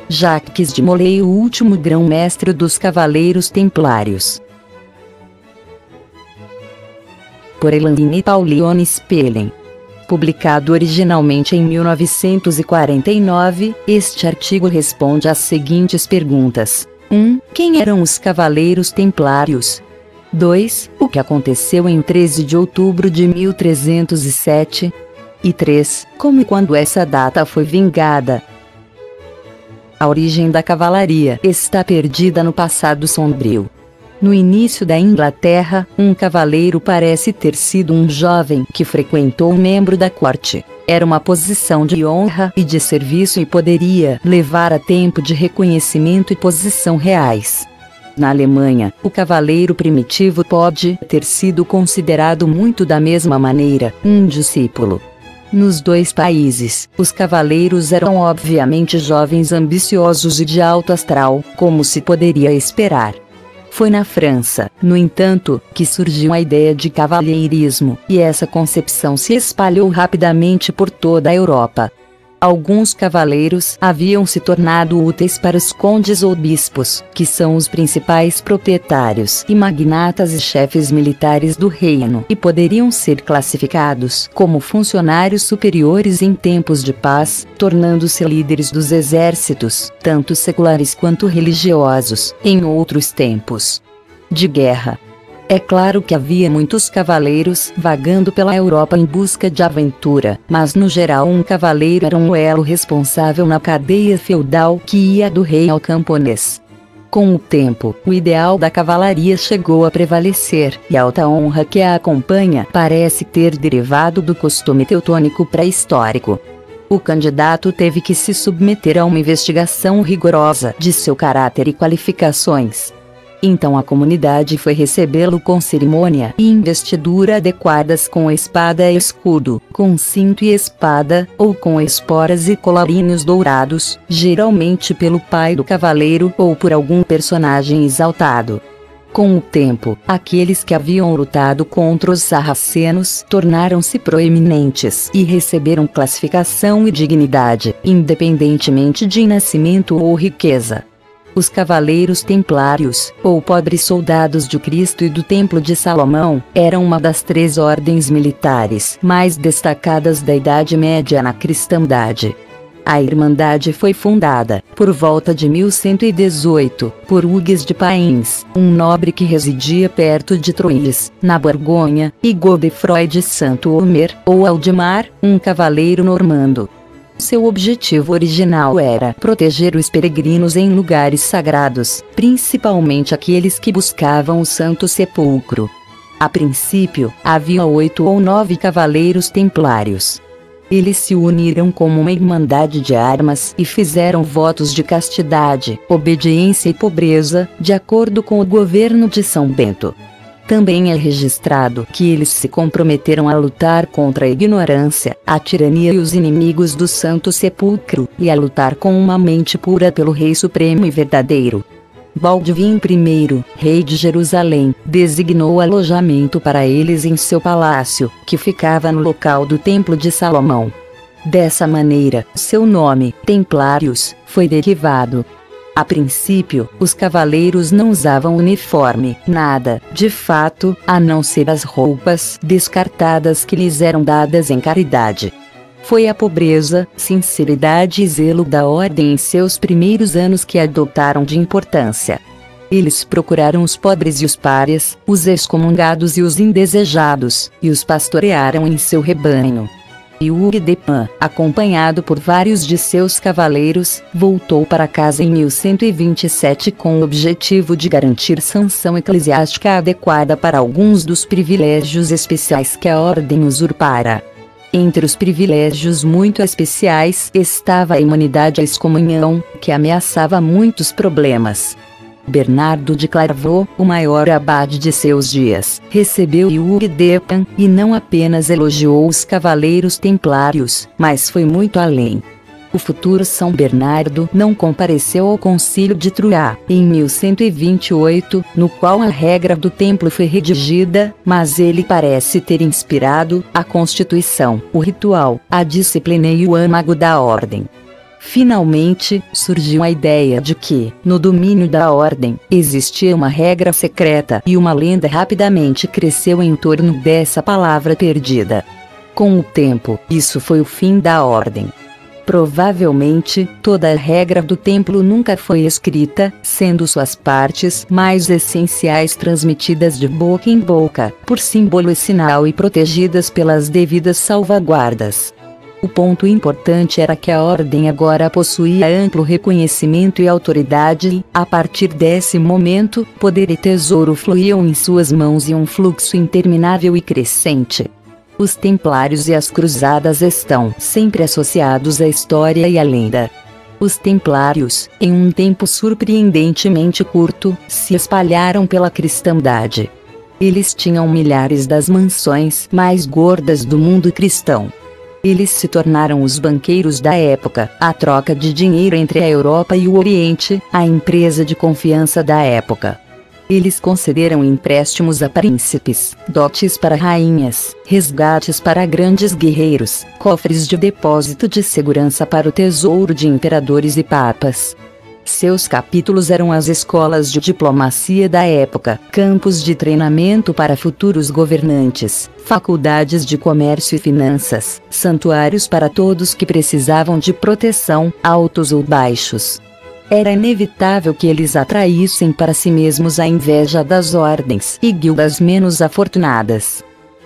Jacques de Molay, o último grão-mestre dos Cavaleiros Templários. Por Elandine Paulione Spelen. Publicado originalmente em 1949, este artigo responde às seguintes perguntas: 1. Quem eram os Cavaleiros Templários? 2. O que aconteceu em 13 de outubro de 1307? E 3. Como e quando essa data foi vingada? A origem da cavalaria está perdida no passado sombrio. No início da Inglaterra, um cavaleiro parece ter sido um jovem que frequentou um membro da corte. Era uma posição de honra e de serviço e poderia levar a tempo de reconhecimento e posição reais. Na Alemanha, o cavaleiro primitivo pode ter sido considerado muito da mesma maneira, um discípulo. Nos dois países, os cavaleiros eram obviamente jovens ambiciosos e de alto astral, como se poderia esperar. Foi na França, no entanto, que surgiu a ideia de cavalheirismo, e essa concepção se espalhou rapidamente por toda a Europa. Alguns cavaleiros haviam se tornado úteis para os condes ou bispos, que são os principais proprietários e magnatas e chefes militares do reino, e poderiam ser classificados como funcionários superiores em tempos de paz, tornando-se líderes dos exércitos, tanto seculares quanto religiosos, em outros tempos de guerra. É claro que havia muitos cavaleiros vagando pela Europa em busca de aventura, mas no geral um cavaleiro era um elo responsável na cadeia feudal que ia do rei ao camponês. Com o tempo, o ideal da cavalaria chegou a prevalecer, e a alta honra que a acompanha parece ter derivado do costume teutônico pré-histórico. O candidato teve que se submeter a uma investigação rigorosa de seu caráter e qualificações. Então a comunidade foi recebê-lo com cerimônia e investidura adequadas, com espada e escudo, com cinto e espada, ou com esporas e colarinhos dourados, geralmente pelo pai do cavaleiro ou por algum personagem exaltado. Com o tempo, aqueles que haviam lutado contra os sarracenos tornaram-se proeminentes e receberam classificação e dignidade, independentemente de nascimento ou riqueza. Os Cavaleiros Templários, ou pobres soldados de Cristo e do Templo de Salomão, eram uma das 3 ordens militares mais destacadas da Idade Média na cristandade. A Irmandade foi fundada, por volta de 1118, por Hugues de Pains, um nobre que residia perto de Troyes, na Borgonha, e Godefroy de Saint-Omer, ou Aldemar, um cavaleiro normando. Seu objetivo original era proteger os peregrinos em lugares sagrados, principalmente aqueles que buscavam o Santo Sepulcro. A princípio, havia 8 ou 9 cavaleiros templários. Eles se uniram como uma irmandade de armas e fizeram votos de castidade, obediência e pobreza, de acordo com o governo de São Bento. Também é registrado que eles se comprometeram a lutar contra a ignorância, a tirania e os inimigos do Santo Sepulcro, e a lutar com uma mente pura pelo Rei Supremo e Verdadeiro. Baldvin I, rei de Jerusalém, designou alojamento para eles em seu palácio, que ficava no local do Templo de Salomão. Dessa maneira, seu nome, Templários, foi derivado. A princípio, os cavaleiros não usavam uniforme, nada, de fato, a não ser as roupas descartadas que lhes eram dadas em caridade. Foi a pobreza, sinceridade e zelo da ordem em seus primeiros anos que a dotaram de importância. Eles procuraram os pobres e os párias, os excomungados e os indesejados, e os pastorearam em seu rebanho. E Hugues de Pan, acompanhado por vários de seus cavaleiros, voltou para casa em 1127 com o objetivo de garantir sanção eclesiástica adequada para alguns dos privilégios especiais que a ordem usurpara. Entre os privilégios muito especiais estava a imunidade à excomunhão, que ameaçava muitos problemas. Bernardo de Clairvaux, o maior abade de seus dias, recebeu Hugues de Pan, e não apenas elogiou os cavaleiros templários, mas foi muito além. O futuro São Bernardo não compareceu ao Concílio de Troyes, em 1128, no qual a regra do templo foi redigida, mas ele parece ter inspirado a constituição, o ritual, a disciplina e o âmago da ordem. Finalmente, surgiu a ideia de que, no domínio da ordem, existia uma regra secreta e uma lenda rapidamente cresceu em torno dessa palavra perdida. Com o tempo, isso foi o fim da ordem. Provavelmente, toda a regra do templo nunca foi escrita, sendo suas partes mais essenciais transmitidas de boca em boca, por símbolo e sinal e protegidas pelas devidas salvaguardas. O ponto importante era que a ordem agora possuía amplo reconhecimento e autoridade e, a partir desse momento, poder e tesouro fluíam em suas mãos em um fluxo interminável e crescente. Os Templários e as Cruzadas estão sempre associados à história e à lenda. Os Templários, em um tempo surpreendentemente curto, se espalharam pela cristandade. Eles tinham milhares das mansões mais gordas do mundo cristão. Eles se tornaram os banqueiros da época, a troca de dinheiro entre a Europa e o Oriente, a empresa de confiança da época. Eles concederam empréstimos a príncipes, dotes para rainhas, resgates para grandes guerreiros, cofres de depósito de segurança para o tesouro de imperadores e papas. Seus capítulos eram as escolas de diplomacia da época, campos de treinamento para futuros governantes, faculdades de comércio e finanças, santuários para todos que precisavam de proteção, altos ou baixos. Era inevitável que eles atraíssem para si mesmos a inveja das ordens e guildas menos afortunadas.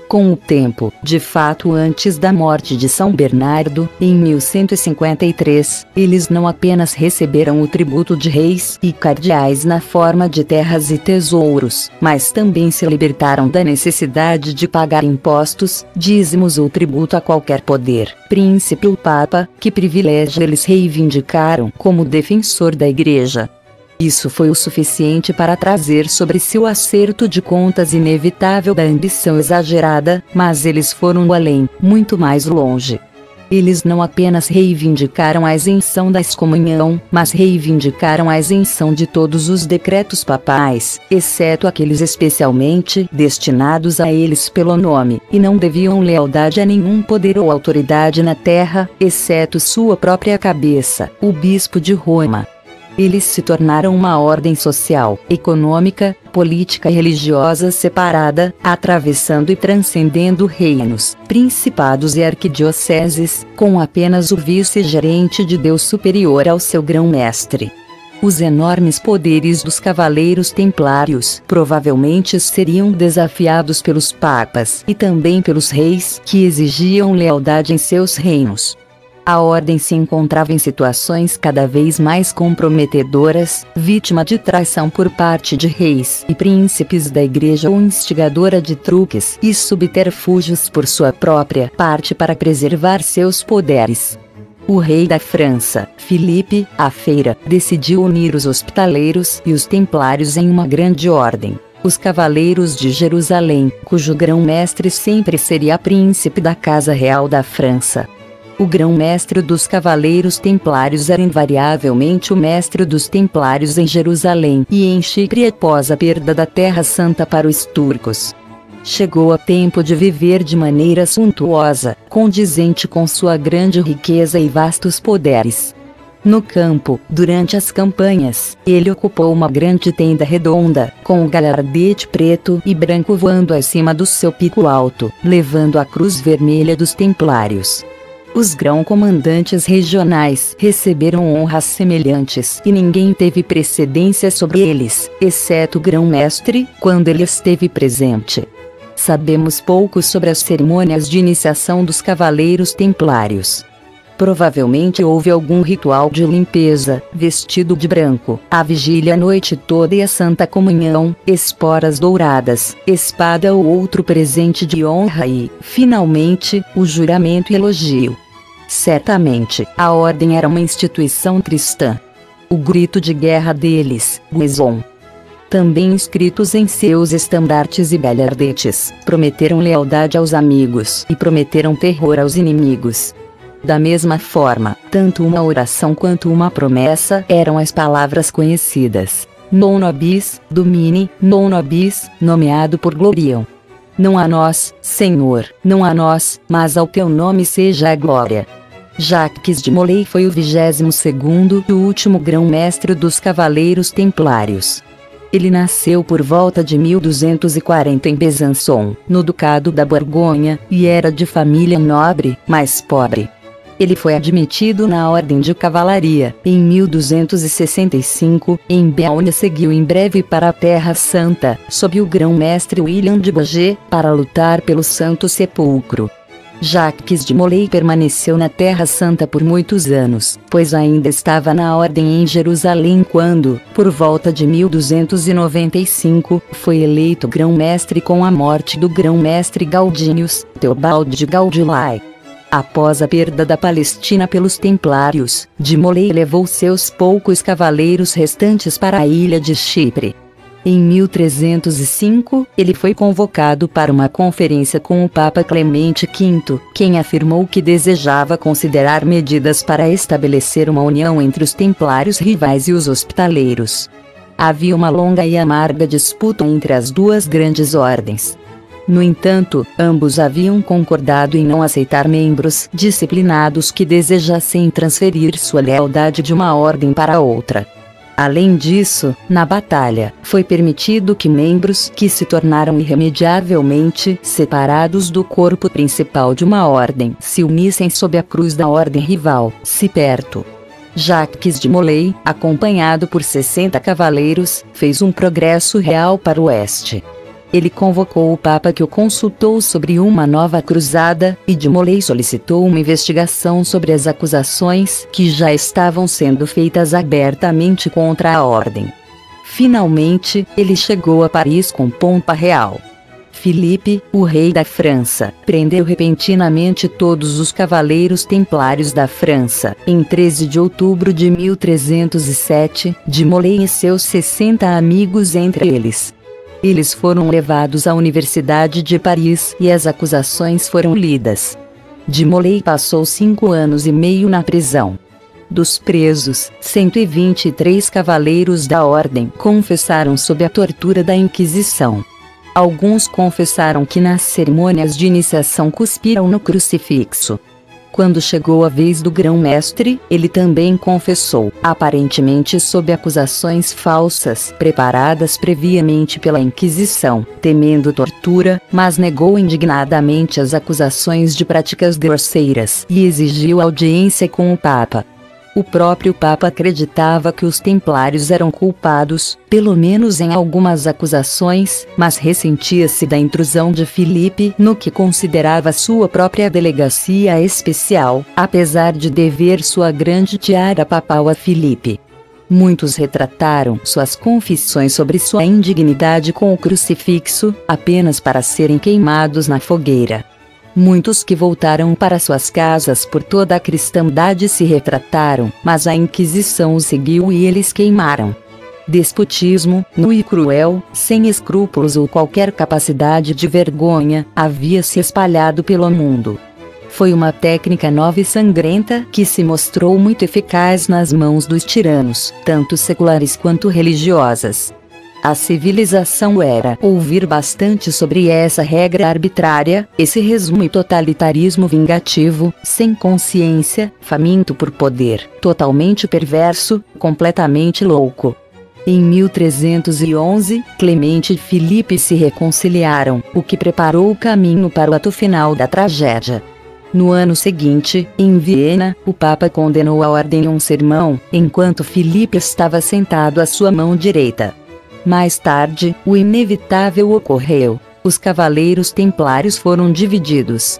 Com o tempo, de fato antes da morte de São Bernardo, em 1153, eles não apenas receberam o tributo de reis e cardeais na forma de terras e tesouros, mas também se libertaram da necessidade de pagar impostos, dízimos ou tributo a qualquer poder, príncipe ou papa, que privilégio eles reivindicaram como defensor da Igreja. Isso foi o suficiente para trazer sobre si o acerto de contas inevitável da ambição exagerada, mas eles foram além, muito mais longe. Eles não apenas reivindicaram a isenção da excomunhão, mas reivindicaram a isenção de todos os decretos papais, exceto aqueles especialmente destinados a eles pelo nome, e não deviam lealdade a nenhum poder ou autoridade na terra, exceto sua própria cabeça, o bispo de Roma. Eles se tornaram uma ordem social, econômica, política e religiosa separada, atravessando e transcendendo reinos, principados e arquidioceses, com apenas o vice-gerente de Deus superior ao seu grão-mestre. Os enormes poderes dos cavaleiros templários provavelmente seriam desafiados pelos papas e também pelos reis que exigiam lealdade em seus reinos. A ordem se encontrava em situações cada vez mais comprometedoras, vítima de traição por parte de reis e príncipes da Igreja ou instigadora de truques e subterfúgios por sua própria parte para preservar seus poderes. O rei da França, Filipe, à feira, decidiu unir os hospitaleiros e os templários em uma grande ordem. Os cavaleiros de Jerusalém, cujo grão-mestre sempre seria príncipe da Casa Real da França. O grão-mestre dos cavaleiros templários era invariavelmente o mestre dos templários em Jerusalém e em Chipre após a perda da Terra Santa para os turcos. Chegou a tempo de viver de maneira suntuosa, condizente com sua grande riqueza e vastos poderes. No campo, durante as campanhas, ele ocupou uma grande tenda redonda, com o galhardete preto e branco voando acima do seu pico alto, levando a cruz vermelha dos templários. Os grão-comandantes regionais receberam honras semelhantes e ninguém teve precedência sobre eles, exceto o grão-mestre, quando ele esteve presente. Sabemos pouco sobre as cerimônias de iniciação dos cavaleiros templários. Provavelmente houve algum ritual de limpeza, vestido de branco, a vigília a noite toda e a Santa Comunhão, esporas douradas, espada ou outro presente de honra e, finalmente, o juramento e elogio. Certamente, a ordem era uma instituição cristã. O grito de guerra deles, Guezon. Também inscritos em seus estandartes e galhardetes, prometeram lealdade aos amigos e prometeram terror aos inimigos. Da mesma forma, tanto uma oração quanto uma promessa eram as palavras conhecidas. Non nobis, Domine, non nobis, nomeado por Glorião. Não a nós, Senhor, não a nós, mas ao teu nome seja a glória. Jacques de Molay foi o 22º e último grão-mestre dos Cavaleiros Templários. Ele nasceu por volta de 1240 em Besançon, no Ducado da Borgonha, e era de família nobre, mas pobre. Ele foi admitido na Ordem de Cavalaria, em 1265, em Béarn e seguiu em breve para a Terra Santa, sob o grão-mestre William de Bourget, para lutar pelo Santo Sepulcro. Jacques de Molay permaneceu na Terra Santa por muitos anos, pois ainda estava na Ordem em Jerusalém quando, por volta de 1295, foi eleito grão-mestre com a morte do grão-mestre Gaudinius, Teobaldo de Gaudilai. Após a perda da Palestina pelos Templários, de Molay levou seus poucos cavaleiros restantes para a ilha de Chipre. Em 1305, ele foi convocado para uma conferência com o Papa Clemente V, quem afirmou que desejava considerar medidas para estabelecer uma união entre os templários rivais e os hospitaleiros. Havia uma longa e amarga disputa entre as duas grandes ordens. No entanto, ambos haviam concordado em não aceitar membros disciplinados que desejassem transferir sua lealdade de uma ordem para outra. Além disso, na batalha, foi permitido que membros que se tornaram irremediavelmente separados do corpo principal de uma ordem se unissem sob a cruz da ordem rival, se perto. Jacques de Molay, acompanhado por 60 cavaleiros, fez um progresso real para o oeste. Ele convocou o Papa que o consultou sobre uma nova cruzada, e de Molay solicitou uma investigação sobre as acusações que já estavam sendo feitas abertamente contra a ordem. Finalmente, ele chegou a Paris com pompa real. Filipe, o rei da França, prendeu repentinamente todos os cavaleiros templários da França. Em 13 de outubro de 1307, de Molay e seus 60 amigos entre eles. Eles foram levados à Universidade de Paris e as acusações foram lidas. De Molay passou 5 anos e meio na prisão. Dos presos, 123 cavaleiros da ordem confessaram sob a tortura da Inquisição. Alguns confessaram que nas cerimônias de iniciação cuspiram no crucifixo. Quando chegou a vez do grão-mestre, ele também confessou, aparentemente sob acusações falsas preparadas previamente pela Inquisição, temendo tortura, mas negou indignadamente as acusações de práticas grosseiras e exigiu audiência com o Papa. O próprio Papa acreditava que os templários eram culpados, pelo menos em algumas acusações, mas ressentia-se da intrusão de Filipe no que considerava sua própria delegacia especial, apesar de dever sua grande tiara papal a Filipe. Muitos retrataram suas confissões sobre sua indignidade com o crucifixo, apenas para serem queimados na fogueira. Muitos que voltaram para suas casas por toda a cristandade se retrataram, mas a Inquisição os seguiu e eles queimaram. Despotismo, nu e cruel, sem escrúpulos ou qualquer capacidade de vergonha, havia se espalhado pelo mundo. Foi uma técnica nova e sangrenta que se mostrou muito eficaz nas mãos dos tiranos, tanto seculares quanto religiosas. A civilização era ouvir bastante sobre essa regra arbitrária, esse resumo e totalitarismo vingativo, sem consciência, faminto por poder, totalmente perverso, completamente louco. Em 1311, Clemente e Filipe se reconciliaram, o que preparou o caminho para o ato final da tragédia. No ano seguinte, em Viena, o Papa condenou a ordem em um sermão, enquanto Filipe estava sentado à sua mão direita. Mais tarde, o inevitável ocorreu. Os cavaleiros templários foram divididos.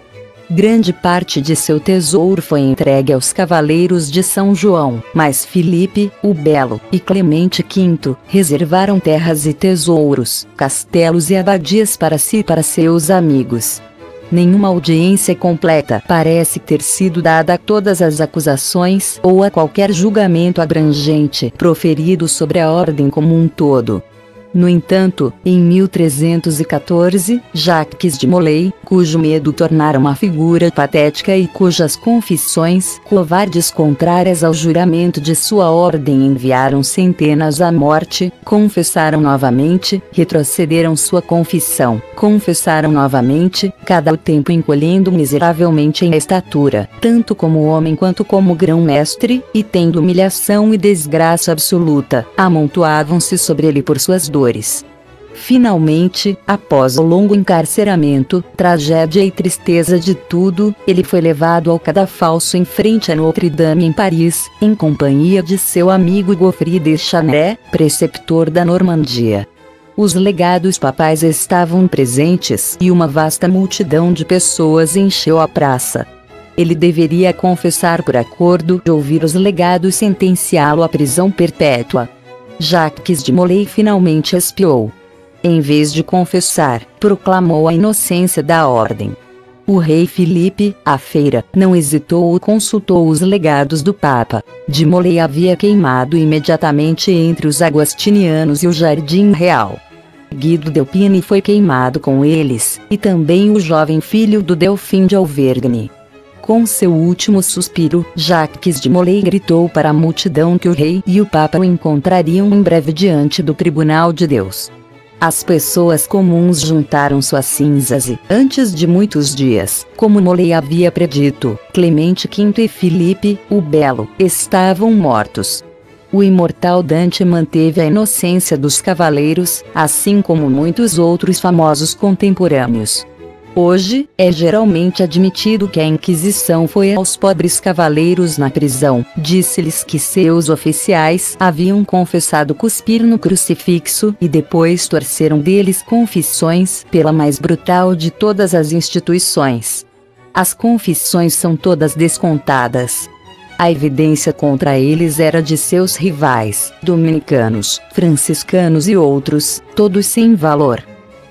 Grande parte de seu tesouro foi entregue aos cavaleiros de São João, mas Filipe, o Belo, e Clemente V, reservaram terras e tesouros, castelos e abadias para si e para seus amigos. Nenhuma audiência completa parece ter sido dada a todas as acusações ou a qualquer julgamento abrangente proferido sobre a ordem como um todo. No entanto, em 1314, Jacques de Molay, cujo medo tornara uma figura patética e cujas confissões covardes contrárias ao juramento de sua ordem enviaram centenas à morte, confessaram novamente, retrocederam sua confissão, confessaram novamente, cada tempo encolhendo miseravelmente em estatura, tanto como homem quanto como grão-mestre, e tendo humilhação e desgraça absoluta, amontoavam-se sobre ele por suas dores. Finalmente, após o longo encarceramento, tragédia e tristeza de tudo, ele foi levado ao cadafalso em frente a Notre-Dame em Paris, em companhia de seu amigo Geoffroy de Chanay, preceptor da Normandia. Os legados papais estavam presentes e uma vasta multidão de pessoas encheu a praça. Ele deveria confessar por acordo e ouvir os legados sentenciá-lo à prisão perpétua. Jacques de Molay finalmente expiou. Em vez de confessar, proclamou a inocência da ordem. O rei Filipe, à feira, não hesitou ou consultou os legados do Papa. De Molay havia queimado imediatamente entre os agostinianos e o Jardim Real. Guido Delpini foi queimado com eles, e também o jovem filho do Delfim de Auvergne. Com seu último suspiro, Jacques de Molay gritou para a multidão que o rei e o Papa o encontrariam em breve diante do tribunal de Deus. As pessoas comuns juntaram suas cinzas e, antes de muitos dias, como Molay havia predito, Clemente V e Filipe, o Belo, estavam mortos. O imortal Dante manteve a inocência dos cavaleiros, assim como muitos outros famosos contemporâneos. Hoje, é geralmente admitido que a Inquisição foi aos pobres cavaleiros na prisão, disse-lhes que seus oficiais haviam confessado cuspir no crucifixo e depois torceram deles confissões pela mais brutal de todas as instituições. As confissões são todas descontadas. A evidência contra eles era de seus rivais, dominicanos, franciscanos e outros, todos sem valor.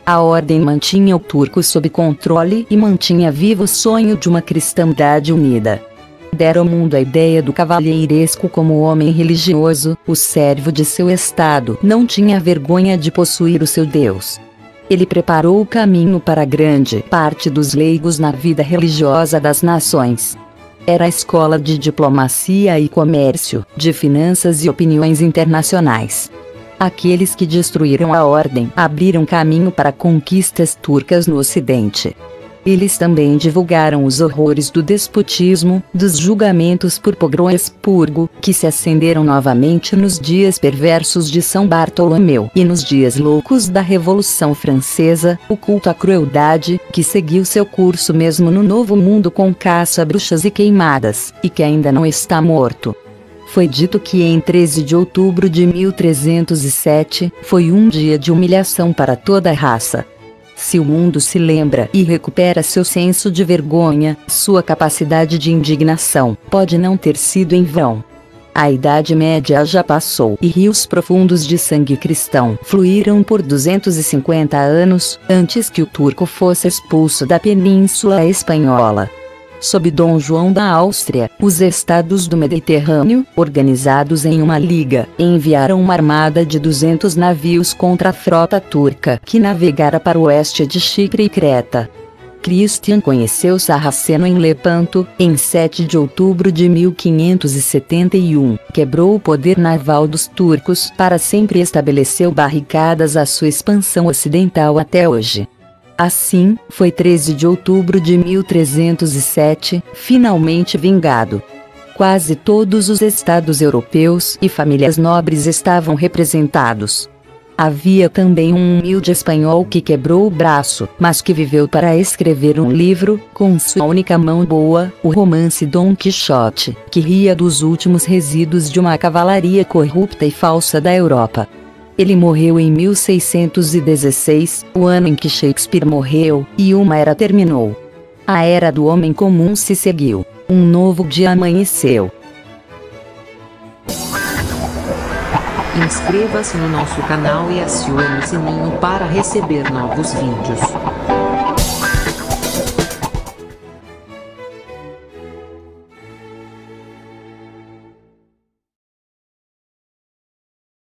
A ordem mantinha o turco sob controle e mantinha vivo o sonho de uma cristandade unida. Dera ao mundo a ideia do cavalheiresco como homem religioso, o servo de seu estado não tinha vergonha de possuir o seu Deus. Ele preparou o caminho para grande parte dos leigos na vida religiosa das nações. Era a escola de diplomacia e comércio, de finanças e opiniões internacionais. Aqueles que destruíram a ordem abriram caminho para conquistas turcas no Ocidente. Eles também divulgaram os horrores do despotismo, dos julgamentos por pogrom e expurgo, que se acenderam novamente nos dias perversos de São Bartolomeu e nos dias loucos da Revolução Francesa, o culto à crueldade, que seguiu seu curso mesmo no Novo Mundo com caça a bruxas e queimadas, e que ainda não está morto. Foi dito que em 13 de outubro de 1307, foi um dia de humilhação para toda a raça. Se o mundo se lembra e recupera seu senso de vergonha, sua capacidade de indignação pode não ter sido em vão. A Idade Média já passou e rios profundos de sangue cristão fluíram por 250 anos, antes que o turco fosse expulso da Península Espanhola. Sob Dom João da Áustria, os estados do Mediterrâneo, organizados em uma liga, enviaram uma armada de 200 navios contra a frota turca que navegara para o oeste de Chipre e Creta. Cristian conheceu Sarraceno em Lepanto, em 7 de outubro de 1571, quebrou o poder naval dos turcos para sempre e estabeleceu barricadas à sua expansão ocidental até hoje. Assim, foi 13 de outubro de 1307, finalmente vingado. Quase todos os estados europeus e famílias nobres estavam representados. Havia também um humilde espanhol que quebrou o braço, mas que viveu para escrever um livro, com sua única mão boa, o romance Dom Quixote, que ria dos últimos resíduos de uma cavalaria corrupta e falsa da Europa. Ele morreu em 1616, o ano em que Shakespeare morreu, e uma era terminou. A era do homem comum se seguiu. Um novo dia amanheceu. Inscreva-se no nosso canal e acione o sininho para receber novos vídeos.